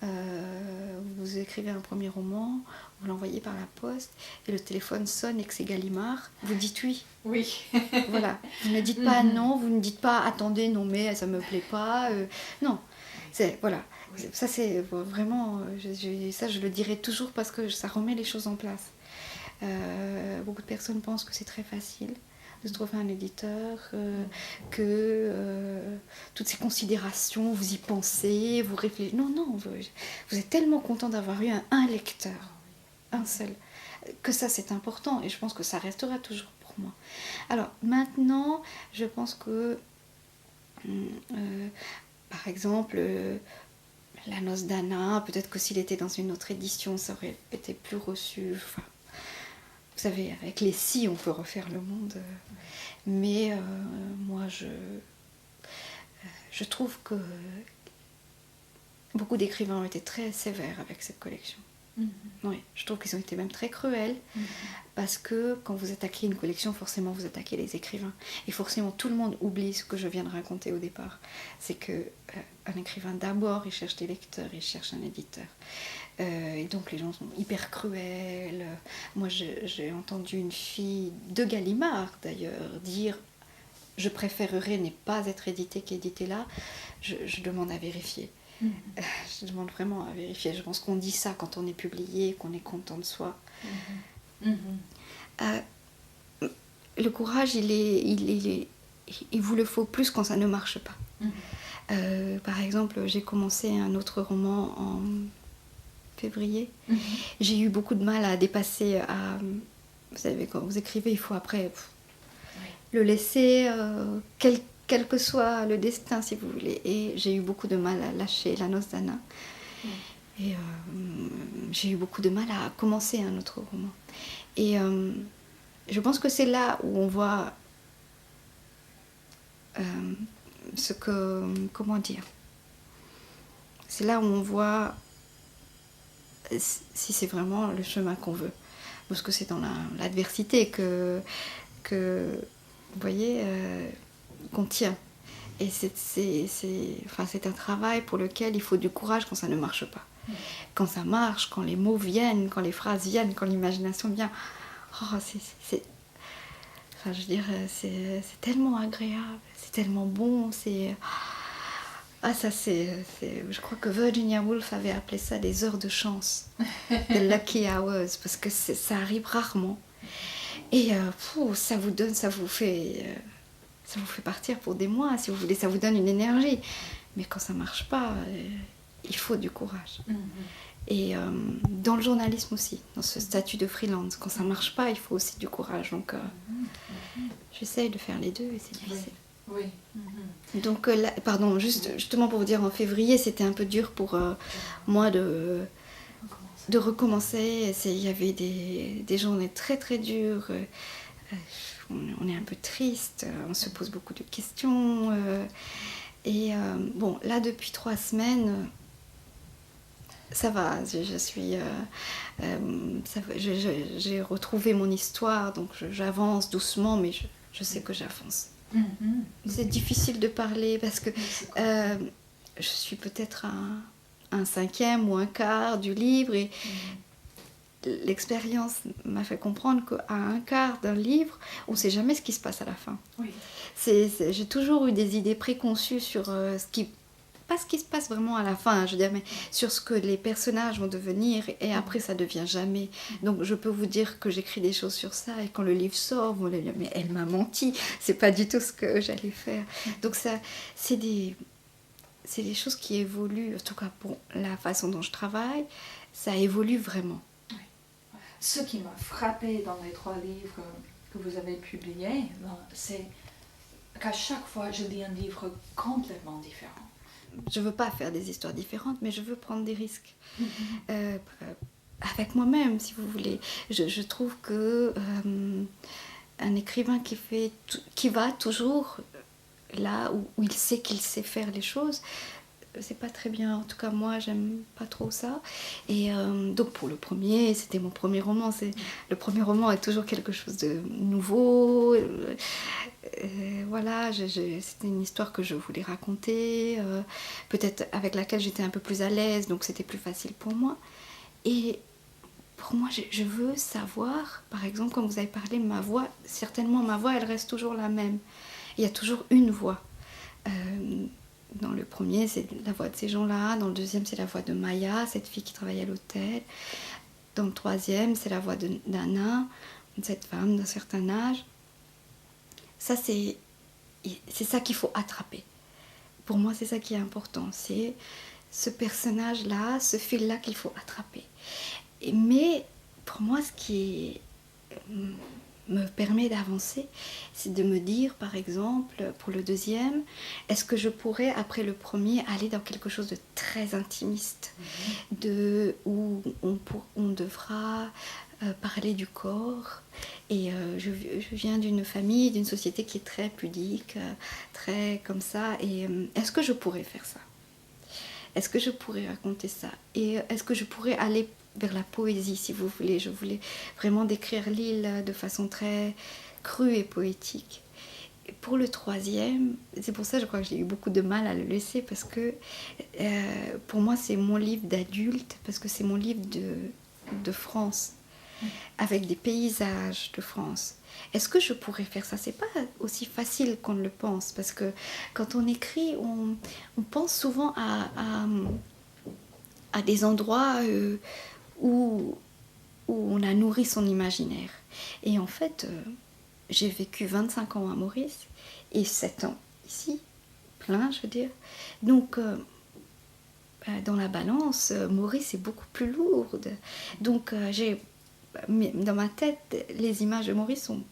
Speaker 2: vous écrivez un premier roman, vous l'envoyez par la poste, et le téléphone sonne et que c'est Gallimard, vous dites oui.
Speaker 1: Oui.
Speaker 2: Voilà. Vous ne dites pas non, vous ne dites pas attendez, non mais ça me plaît pas. Non. Voilà. Oui. Ça c'est vraiment, ça je le dirai toujours parce que ça remet les choses en place. Beaucoup de personnes pensent que c'est très facile de se trouver un éditeur, que toutes ces considérations, vous y pensez, vous réfléchissez. Non, vous êtes tellement content d'avoir eu un lecteur, un seul, que ça c'est important, et je pense que ça restera toujours pour moi. Alors maintenant, je pense que, par exemple, La Noce d'Anna, peut-être que s'il était dans une autre édition, ça aurait été plus reçu. Enfin, vous savez, avec les si, on peut refaire le monde. Mais moi, je trouve que beaucoup d'écrivains ont été très sévères avec cette collection. Oui, je trouve qu'ils ont été même très cruels, parce que quand vous attaquez une collection, forcément vous attaquez les écrivains. Et forcément, tout le monde oublie ce que je viens de raconter au départ. C'est qu'un écrivain, d'abord, il cherche des lecteurs, il cherche un éditeur. Et donc les gens sont hyper cruels. Moi j'ai entendu une fille de Gallimard d'ailleurs dire « Je préférerais ne pas être éditée qu'éditée là ». Je demande à vérifier. Je demande vraiment à vérifier. Je pense qu'on dit ça quand on est publié, qu'on est content de soi. Le courage, il vous le faut plus quand ça ne marche pas. Par exemple, j'ai commencé un autre roman en février. J'ai eu beaucoup de mal à dépasser, vous savez, quand vous écrivez, il faut après le laisser, quel que soit le destin, si vous voulez. Et j'ai eu beaucoup de mal à lâcher La Noce d'Anna. Et j'ai eu beaucoup de mal à commencer un autre roman. Et je pense que c'est là où on voit comment dire, c'est là où on voit si c'est vraiment le chemin qu'on veut. Parce que c'est dans l'adversité que vous voyez, qu'on tient. Et c'est un travail pour lequel il faut du courage quand ça ne marche pas. Quand ça marche, quand les mots viennent, quand les phrases viennent, quand l'imagination vient, c'est tellement agréable, c'est tellement bon, je crois que Virginia Woolf avait appelé ça des heures de chance, the lucky hours, parce que ça arrive rarement. Et ça vous fait partir pour des mois, si vous voulez, ça vous donne une énergie. Mais quand ça marche pas, il faut du courage. Et dans le journalisme aussi, dans ce statut de freelance, quand ça marche pas, il faut aussi du courage. Donc j'essaye de faire les deux et c'est difficile.
Speaker 1: Oui.
Speaker 2: Donc justement pour vous dire, en février, c'était un peu dur pour moi de recommencer. Il y avait des journées très très dures. On est un peu triste, on se pose beaucoup de questions. Bon, là depuis 3 semaines, ça va. J'ai retrouvé mon histoire, donc j'avance doucement, mais je sais que j'avance. C'est difficile de parler parce que
Speaker 1: C'est cool.
Speaker 2: je suis peut-être un cinquième ou un quart du livre et l'expérience m'a fait comprendre qu'à un quart d'un livre, on ne sait jamais ce qui se passe à la fin.
Speaker 1: Oui.
Speaker 2: J'ai toujours eu des idées préconçues sur pas ce qui se passe vraiment à la fin, hein, je veux dire, mais sur ce que les personnages vont devenir et après ça devient jamais. Donc je peux vous dire que j'écris des choses sur ça et quand le livre sort, vous allez dire mais elle m'a menti, c'est pas du tout ce que j'allais faire. Donc ça, c'est des choses qui évoluent, en tout cas pour la façon dont je travaille, ça évolue vraiment.
Speaker 1: Ce qui m'a frappé dans les 3 livres que vous avez publiés, c'est qu'à chaque fois, je lis un livre complètement différent.
Speaker 2: Je veux pas faire des histoires différentes, mais je veux prendre des risques. Avec moi-même, si vous voulez. Je trouve que un écrivain qui va toujours là où il sait qu'il sait faire les choses, c'est pas très bien. En tout cas, moi, j'aime pas trop ça. Et donc, pour le premier, c'était mon premier roman. Le premier roman est toujours quelque chose de nouveau. Voilà, c'était une histoire que je voulais raconter, peut-être avec laquelle j'étais un peu plus à l'aise, donc c'était plus facile pour moi. Et pour moi, je veux savoir, par exemple, quand vous avez parlé de ma voix, certainement ma voix, elle reste toujours la même. Il y a toujours une voix. Dans le premier, c'est la voix de ces gens-là. Dans le deuxième, c'est la voix de Maya, cette fille qui travaille à l'hôtel. Dans le troisième, c'est la voix d'Anna, cette femme d'un certain âge. Ça, c'est ça qu'il faut attraper. Pour moi, c'est ça qui est important. C'est ce personnage-là, ce fil-là qu'il faut attraper. Mais pour moi, ce qui me permet d'avancer, c'est de me dire, par exemple, pour le deuxième, est-ce que je pourrais, après le premier, aller dans quelque chose de très intimiste, où on devra parler du corps. Et je viens d'une famille, d'une société qui est très pudique, très comme ça. Et est-ce que je pourrais faire ça ? Est-ce que je pourrais raconter ça ? Et est-ce que je pourrais aller vers la poésie, si vous voulez ? Je voulais vraiment décrire l'île de façon très crue et poétique. Et pour le troisième, c'est pour ça que je crois que j'ai eu beaucoup de mal à le laisser, parce que pour moi c'est mon livre d'adulte, parce que c'est mon livre de France, avec des paysages de France. Est-ce que je pourrais faire ça ? C'est pas aussi facile qu'on le pense, parce que quand on écrit, on pense souvent à des endroits où on a nourri son imaginaire. Et en fait, j'ai vécu 25 ans à Maurice et 7 ans ici, plein je veux dire. Donc dans la balance, Maurice est beaucoup plus lourde. Donc dans ma tête, les images de Maurice sont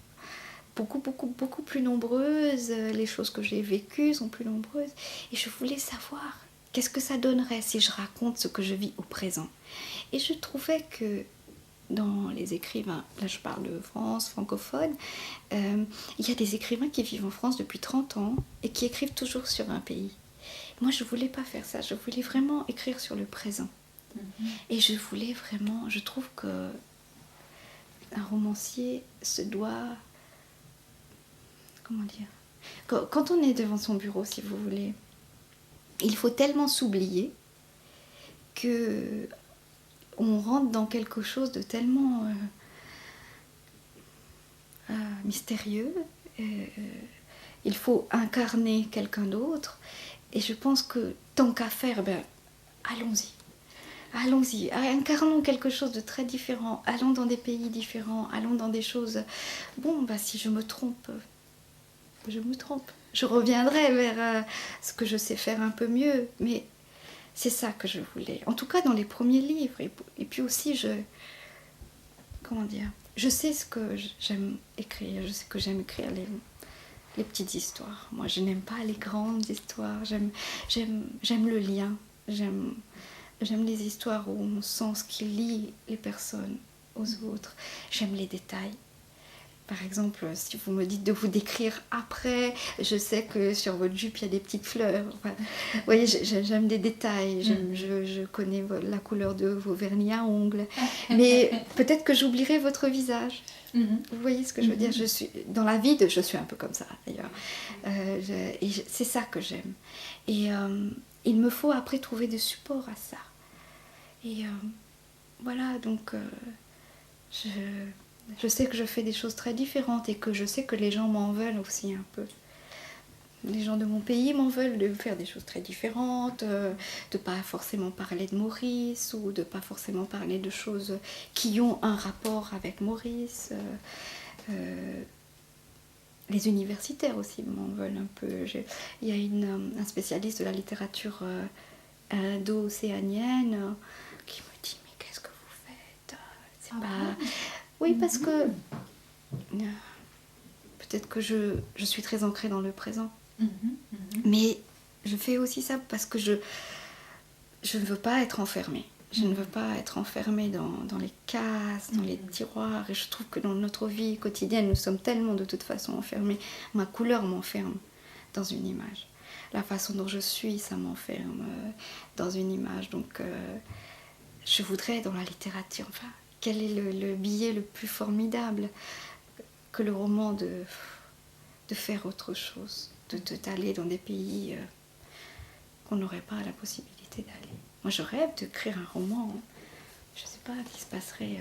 Speaker 2: beaucoup plus nombreuses, les choses que j'ai vécues sont plus nombreuses, et je voulais savoir qu'est-ce que ça donnerait si je raconte ce que je vis au présent. Et je trouvais que dans les écrivains, là je parle de France, francophone, il y a des écrivains qui vivent en France depuis 30 ans et qui écrivent toujours sur un pays. Moi je voulais pas faire ça, je voulais vraiment écrire sur le présent. Et je voulais vraiment, je trouve que un romancier se doit, comment dire, quand on est devant son bureau, si vous voulez, il faut tellement s'oublier que on rentre dans quelque chose de tellement mystérieux. Il faut incarner quelqu'un d'autre, et je pense que tant qu'à faire, allons-y, incarnons quelque chose de très différent, allons dans des pays différents, allons dans des choses... si je me trompe, je reviendrai vers ce que je sais faire un peu mieux, mais c'est ça que je voulais, en tout cas dans les premiers livres. Et puis aussi, je sais ce que j'aime écrire, je sais que j'aime écrire les petites histoires. Moi, je n'aime pas les grandes histoires, j'aime le lien, j'aime les histoires où on sent ce qui lie les personnes aux autres, j'aime les détails. Par exemple, si vous me dites de vous décrire après, je sais que sur votre jupe, il y a des petites fleurs. Enfin, vous voyez, j'aime des détails. Je connais la couleur de vos vernis à ongles. Mais peut-être que j'oublierai votre visage. Vous voyez ce que je veux dire? Je suis, dans la vie, je suis un peu comme ça, d'ailleurs. C'est ça que j'aime. Et il me faut après trouver des supports à ça. Et voilà, donc je sais que je fais des choses très différentes et que je sais que les gens m'en veulent aussi un peu. Les gens de mon pays m'en veulent de faire des choses très différentes, de pas forcément parler de Maurice ou de pas forcément parler de choses qui ont un rapport avec Maurice. Les universitaires aussi m'en veulent un peu. Il y a un spécialiste de la littérature indo-océanienne qui me dit « Mais qu'est-ce que vous faites? C'est pas... » Oui, parce que peut-être que je suis très ancrée dans le présent. Mais je fais aussi ça parce que je ne veux pas être enfermée. Je ne veux pas être enfermée dans les cases, dans les tiroirs. Et je trouve que dans notre vie quotidienne, nous sommes tellement de toute façon enfermés. Ma couleur m'enferme dans une image. La façon dont je suis, ça m'enferme dans une image. Donc, je voudrais dans la littérature, enfin, quel est le billet le plus formidable que le roman de faire autre chose, d'aller dans des pays qu'on n'aurait pas la possibilité d'aller. Moi, je rêve d'écrire un roman, je ne sais pas, qui se passerait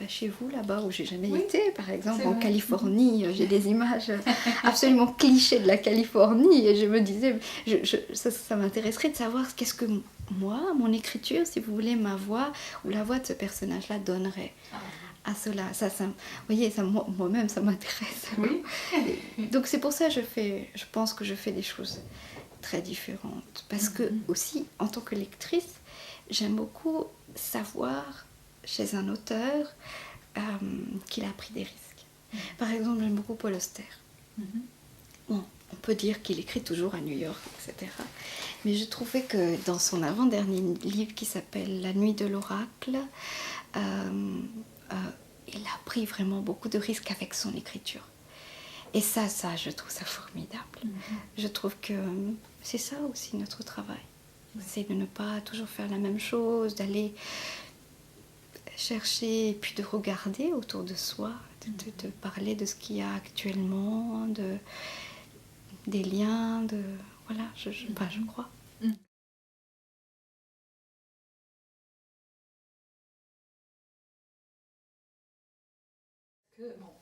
Speaker 2: chez vous, là-bas, où j'ai jamais été, par exemple, en Californie. J'ai des images absolument clichés de la Californie, et je me disais, ça m'intéresserait de savoir qu'est-ce que moi, mon écriture, si vous voulez, ma voix, ou la voix de ce personnage-là donnerait à cela. Vous voyez, moi-même, ça m'intéresse.
Speaker 1: Oui.
Speaker 2: Donc c'est pour ça que je pense que je fais des choses très différentes. Parce que aussi, en tant que lectrice, j'aime beaucoup savoir chez un auteur qu'il a pris des risques. Par exemple, j'aime beaucoup Paul Auster. Bon, on peut dire qu'il écrit toujours à New York, etc. Mais je trouvais que dans son avant-dernier livre qui s'appelle La nuit de l'oracle, il a pris vraiment beaucoup de risques avec son écriture. Et ça, je trouve ça formidable. Je trouve que c'est ça aussi notre travail. C'est de ne pas toujours faire la même chose, d'aller chercher et puis de regarder autour de soi, de parler de ce qu'il y a actuellement, des liens, voilà, je crois.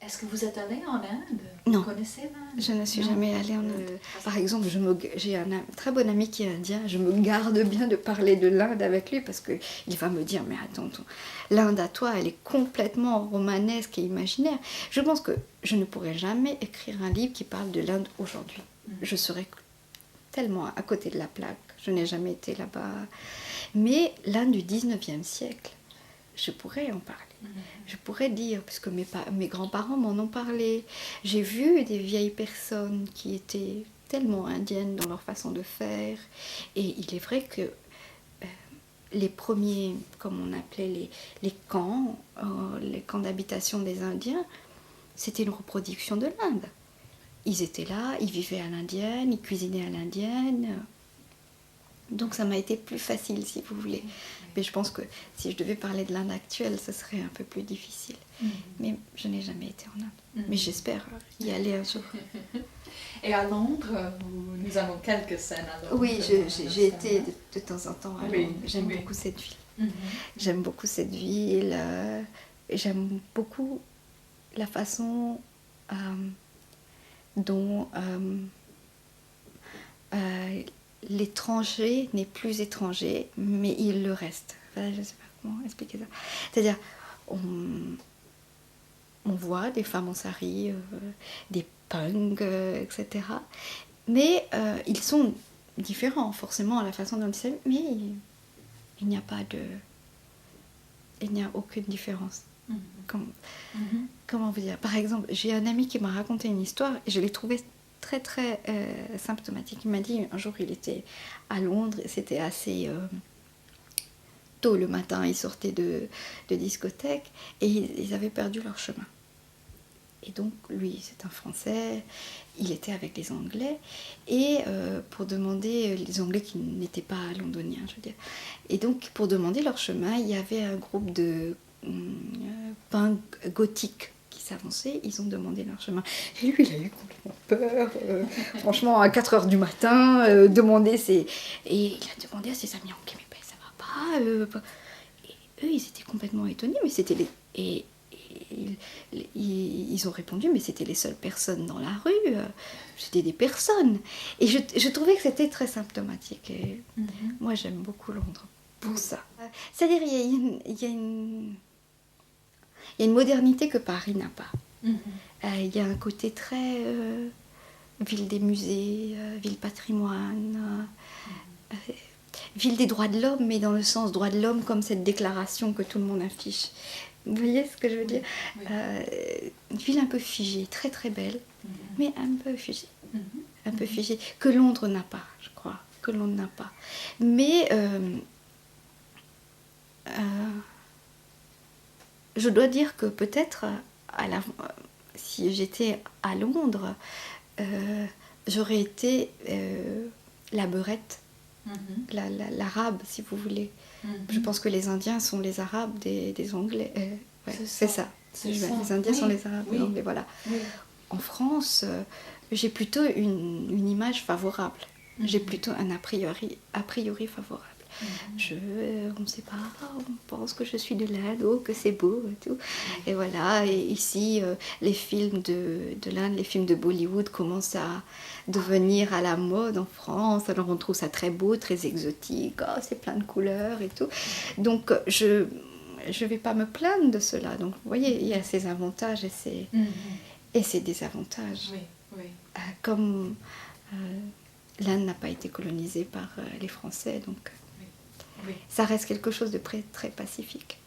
Speaker 1: Est-ce que vous êtes allé en Inde?
Speaker 2: Non.
Speaker 1: Vous connaissez l'Inde?
Speaker 2: Je ne suis jamais allée en Inde. Par exemple, j'ai un très bon ami qui est indien. Je me garde bien de parler de l'Inde avec lui parce qu'il va me dire « Mais attends, l'Inde à toi, elle est complètement romanesque et imaginaire. » Je pense que je ne pourrais jamais écrire un livre qui parle de l'Inde aujourd'hui. Je serais tellement à côté de la plaque. Je n'ai jamais été là-bas. Mais l'Inde du 19e siècle, je pourrais en parler. Je pourrais dire, puisque mes grands-parents m'en ont parlé. J'ai vu des vieilles personnes qui étaient tellement indiennes dans leur façon de faire. Et il est vrai que les premiers, comme on appelait les camps d'habitation des Indiens, c'était une reproduction de l'Inde. Ils étaient là, ils vivaient à l'indienne, ils cuisinaient à l'indienne. Donc ça m'a été plus facile, si vous voulez. Mais je pense que si je devais parler de l'Inde actuelle, ce serait un peu plus difficile. Mais je n'ai jamais été en Inde. Mais j'espère y aller un jour.
Speaker 1: Et à Londres, nous avons quelques scènes à Londres.
Speaker 2: Oui, j'ai été de temps en temps à Londres. J'aime beaucoup cette ville. J'aime beaucoup cette ville. J'aime beaucoup la façon dont l'étranger n'est plus étranger, mais il le reste. Enfin, je ne sais pas comment expliquer ça. C'est-à-dire, on voit des femmes en sari, des punks, etc. Mais ils sont différents, forcément, à la façon dont ils s'habillent, mais il n'y a pas de... Il n'y a aucune différence. Comment vous dire? Par exemple, j'ai un ami qui m'a raconté une histoire et je l'ai trouvée très très symptomatique. Il m'a dit un jour il était à Londres, c'était assez tôt le matin, ils sortaient de discothèque et ils avaient perdu leur chemin. Et donc, lui, c'est un Français, il était avec les Anglais, et pour demander, les Anglais qui n'étaient pas londoniens, je veux dire. Et donc, pour demander leur chemin, il y avait un groupe de punk gothiques qui s'avançaient, ils ont demandé leur chemin. Et lui, il a eu complètement peur, franchement, à 4 heures du matin, demander ses... Et il a demandé à ses amis, ok, mais ben, ça va pas, et eux, ils étaient complètement étonnés, mais c'était les... Et ils ont répondu, mais c'était les seules personnes dans la rue, c'était des personnes. Et je trouvais que c'était très symptomatique. Et moi, j'aime beaucoup Londres pour ça. C'est-à-dire, il y a une modernité que Paris n'a pas. Il y a un côté très ville des musées, ville patrimoine, ville des droits de l'homme, mais dans le sens droits de l'homme comme cette déclaration que tout le monde affiche. Vous voyez ce que je veux dire? Une ville un peu figée, très très belle, mais un peu figée. Un peu figée, que Londres n'a pas, je crois, que Londres n'a pas. Mais je dois dire que peut-être, si j'étais à Londres, j'aurais été la beurette, l'arabe, si vous voulez. Je pense que les Indiens sont les Arabes des Anglais. C'est ça. Les Indiens sont les Arabes des Anglais, voilà. En France, j'ai plutôt une image favorable. J'ai plutôt un a priori favorable. On ne sait pas, on pense que je suis de l'Inde, oh, que c'est beau et tout. Et voilà, et ici, les films de l'Inde, les films de Bollywood commencent à devenir à la mode en France. Alors on trouve ça très beau, très exotique, oh, c'est plein de couleurs et tout. Donc je ne vais pas me plaindre de cela. Donc vous voyez, il y a ses avantages et ses désavantages. Comme l'Inde n'a pas été colonisée par les Français, donc... Ça reste quelque chose de très, très pacifique.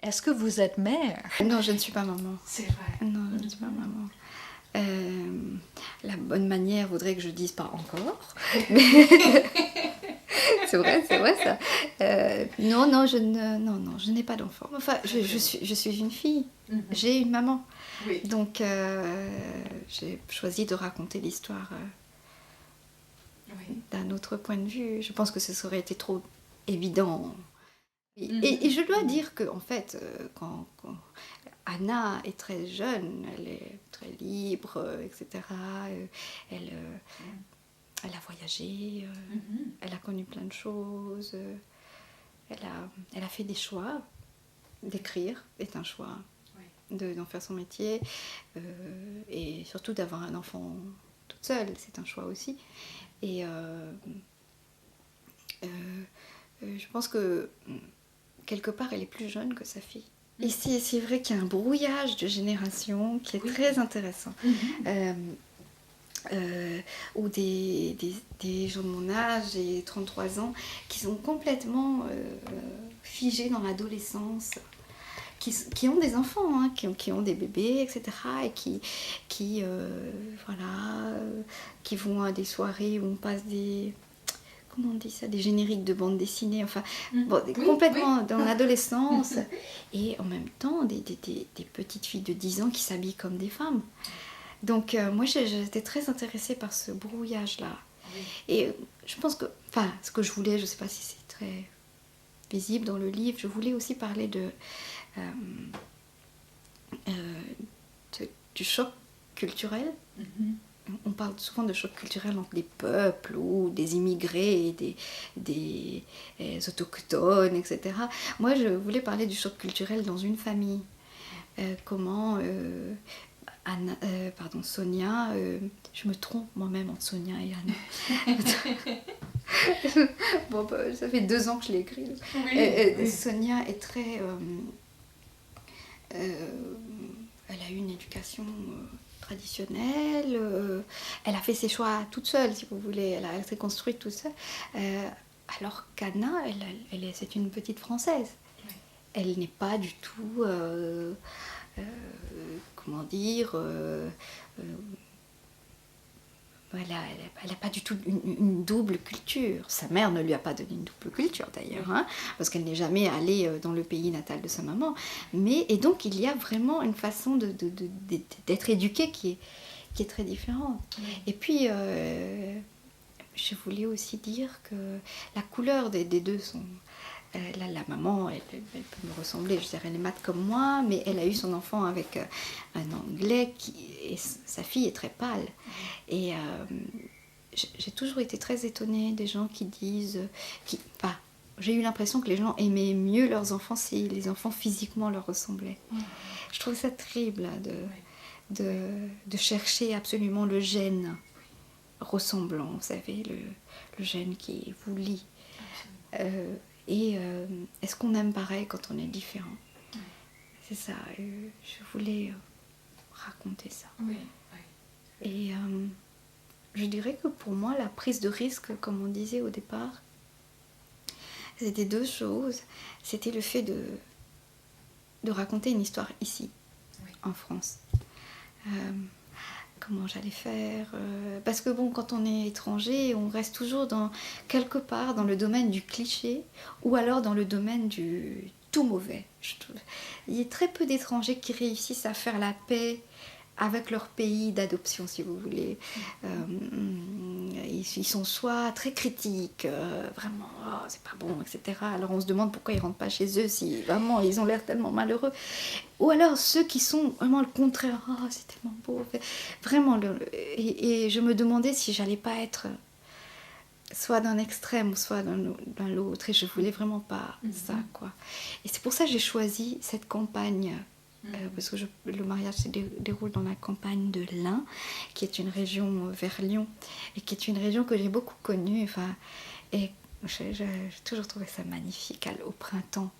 Speaker 1: Est-ce que vous êtes mère?
Speaker 2: Non, je ne suis pas maman.
Speaker 1: C'est vrai.
Speaker 2: Non, je ne suis pas maman. La bonne manière voudrait que je dise pas encore. C'est vrai ça. Non, je n'ai pas d'enfant. Enfin, je suis une fille. J'ai une maman. Donc, j'ai choisi de raconter l'histoire d'un autre point de vue. Je pense que ce serait été trop évident. Et je dois dire que, en fait, quand Anna est très jeune, elle est très libre, etc. Elle a voyagé, elle a connu plein de choses, elle a fait des choix. D'écrire est un choix, d'en faire son métier, et surtout d'avoir un enfant toute seule, c'est un choix aussi. Et je pense que quelque part elle est plus jeune que sa fille. Et c'est vrai qu'il y a un brouillage de génération qui est très intéressant. Ou des gens de mon âge, j'ai 33 ans, qui sont complètement figés dans l'adolescence, qui ont des enfants, hein, qui ont des bébés, etc. Et qui vont à des soirées où on passe des... Comment on dit ça? Des génériques de bande dessinée, enfin, complètement dans l'adolescence. Et en même temps, des petites filles de 10 ans qui s'habillent comme des femmes. Donc moi j'étais très intéressée par ce brouillage-là. Et je pense que, enfin, ce que je voulais, je ne sais pas si c'est très visible dans le livre, je voulais aussi parler du choc culturel. On parle souvent de choc culturel entre des peuples ou des immigrés et des autochtones, etc. Moi je voulais parler du choc culturel dans une famille. Comment... Sonia, je me trompe moi-même entre Sonia et Anna. Bon, ça fait 2 ans que je l'ai écrit. Sonia est très... elle a eu une éducation traditionnelle, elle a fait ses choix toute seule, si vous voulez, elle s'est construite toute seule. Alors qu'Anna, c'est une petite Française. Elle n'est pas du tout... comment dire, Elle n'a pas du tout une double culture. Sa mère ne lui a pas donné une double culture d'ailleurs, hein, parce qu'elle n'est jamais allée dans le pays natal de sa maman. Et donc il y a vraiment une façon d'être éduquée qui est très différente. Et puis, je voulais aussi dire que la couleur des deux sont... la maman, elle peut me ressembler, je dirais, elle est mate comme moi, mais elle a eu son enfant avec un Anglais et sa fille est très pâle. Et j'ai toujours été très étonnée des gens qui disent... j'ai eu l'impression que les gens aimaient mieux leurs enfants si les enfants physiquement leur ressemblaient. Je trouve ça terrible de chercher absolument le gène ressemblant, vous savez, le gène qui vous lie. Est-ce qu'on aime pareil quand on est différent? C'est ça, je voulais raconter ça. Et je dirais que pour moi, la prise de risque, comme on disait au départ, c'était deux choses. C'était le fait de raconter une histoire ici, en France. Comment j'allais faire, parce que bon, quand on est étranger, on reste toujours quelque part dans le domaine du cliché ou alors dans le domaine du tout mauvais. Il y a très peu d'étrangers qui réussissent à faire la paix avec leur pays d'adoption, si vous voulez. Ils sont soit très critiques, vraiment, oh, c'est pas bon, etc. Alors on se demande pourquoi ils rentrent pas chez eux si vraiment ils ont l'air tellement malheureux. Ou alors ceux qui sont vraiment le contraire, oh, c'est tellement beau. Vraiment, et je me demandais si j'allais pas être soit d'un extrême, soit d'un l'autre, et je voulais vraiment pas ça, quoi. Et c'est pour ça que j'ai choisi cette campagne. Parce que le mariage se déroule dans la campagne de l'Ain, qui est une région vers Lyon, et qui est une région que j'ai beaucoup connue. Et j'ai toujours trouvé ça magnifique au printemps.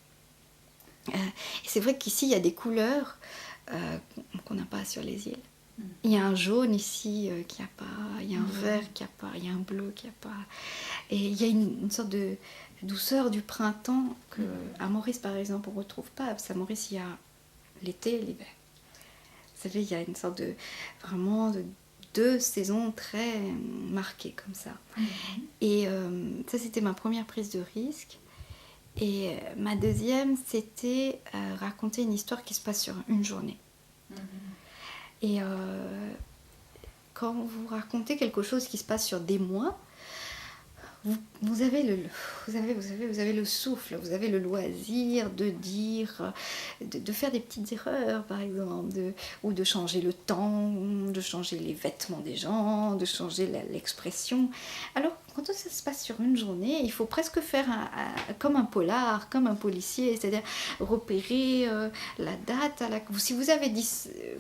Speaker 2: Et c'est vrai qu'ici, il y a des couleurs qu'on n'a pas sur les îles. Il y a un jaune ici qu'il n'y a pas, il y a un vert qu'il n'y a pas, il y a un bleu qu'il n'y a pas. Et il y a une sorte de douceur du printemps qu'à Maurice, par exemple, on ne retrouve pas. Parce qu'à Maurice, il y a l'été et l'hiver. Vous savez, il y a une sorte vraiment de deux saisons très marquées comme ça. Et ça, c'était ma première prise de risque. Et ma deuxième, c'était raconter une histoire qui se passe sur une journée. Et quand vous racontez quelque chose qui se passe sur des mois, vous avez le souffle, vous avez le loisir de dire, de faire des petites erreurs par exemple, ou de changer le temps, de changer les vêtements des gens, de changer l'expression. Alors quand ça se passe sur une journée, il faut presque faire comme un polar, comme un policier, c'est-à-dire repérer la date. Si vous avez dit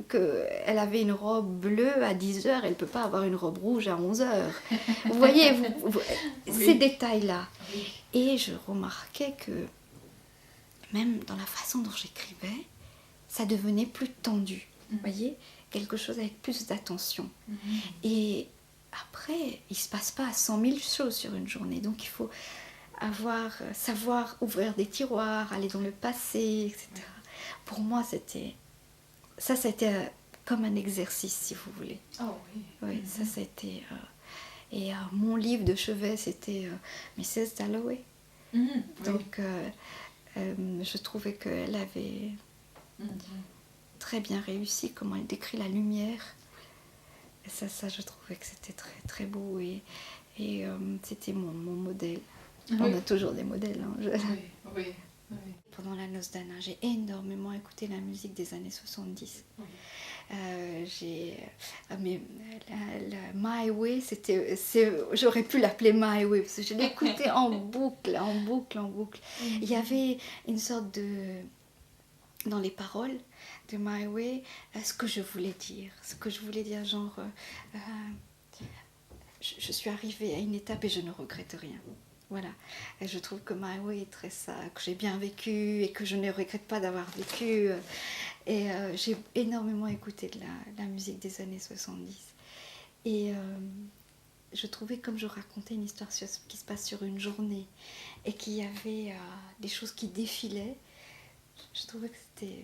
Speaker 2: qu'elle avait une robe bleue à 10h, elle ne peut pas avoir une robe rouge à 11h. Vous voyez, ces détails-là. Et je remarquais que même dans la façon dont j'écrivais, ça devenait plus tendu. Vous voyez, quelque chose avec plus d'attention. Et après, il ne se passe pas 100 000 choses sur une journée. Donc il faut savoir ouvrir des tiroirs, aller dans le passé, etc. Pour moi, c'était comme un exercice, si vous voulez.
Speaker 1: Oh oui.
Speaker 2: Oui, ça a été... Et mon livre de chevet, c'était Mrs. Dalloway. Donc, je trouvais qu'elle avait très bien réussi comment elle décrit la lumière. Et ça, je trouvais que c'était très, très beau. Et c'était mon modèle. On a toujours des modèles. Hein,
Speaker 1: Oui.
Speaker 2: Pendant la noce d'Anna, j'ai énormément écouté la musique des années 70. My Way, j'aurais pu l'appeler My Way parce que je l'écoutais en boucle. Il y avait une sorte dans les paroles de My Way, ce que je voulais dire, genre je suis arrivée à une étape et je ne regrette rien. Voilà, et je trouve que My Way est très ça, que j'ai bien vécu et que je ne regrette pas d'avoir vécu. Et j'ai énormément écouté de la musique des années 70. Et je trouvais, comme je racontais une histoire qui se passe sur une journée et qu'il y avait des choses qui défilaient, je trouvais que c'était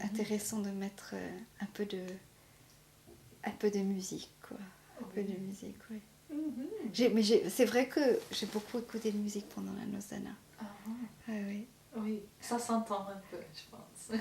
Speaker 2: intéressant de mettre un peu de musique, quoi. un peu de musique, oui.
Speaker 1: Mhm.
Speaker 2: C'est vrai que j'ai beaucoup écouté de musique pendant la noce d'Anna.
Speaker 1: Ah,
Speaker 2: Oui.
Speaker 1: oui, ça s'entend un peu, je pense.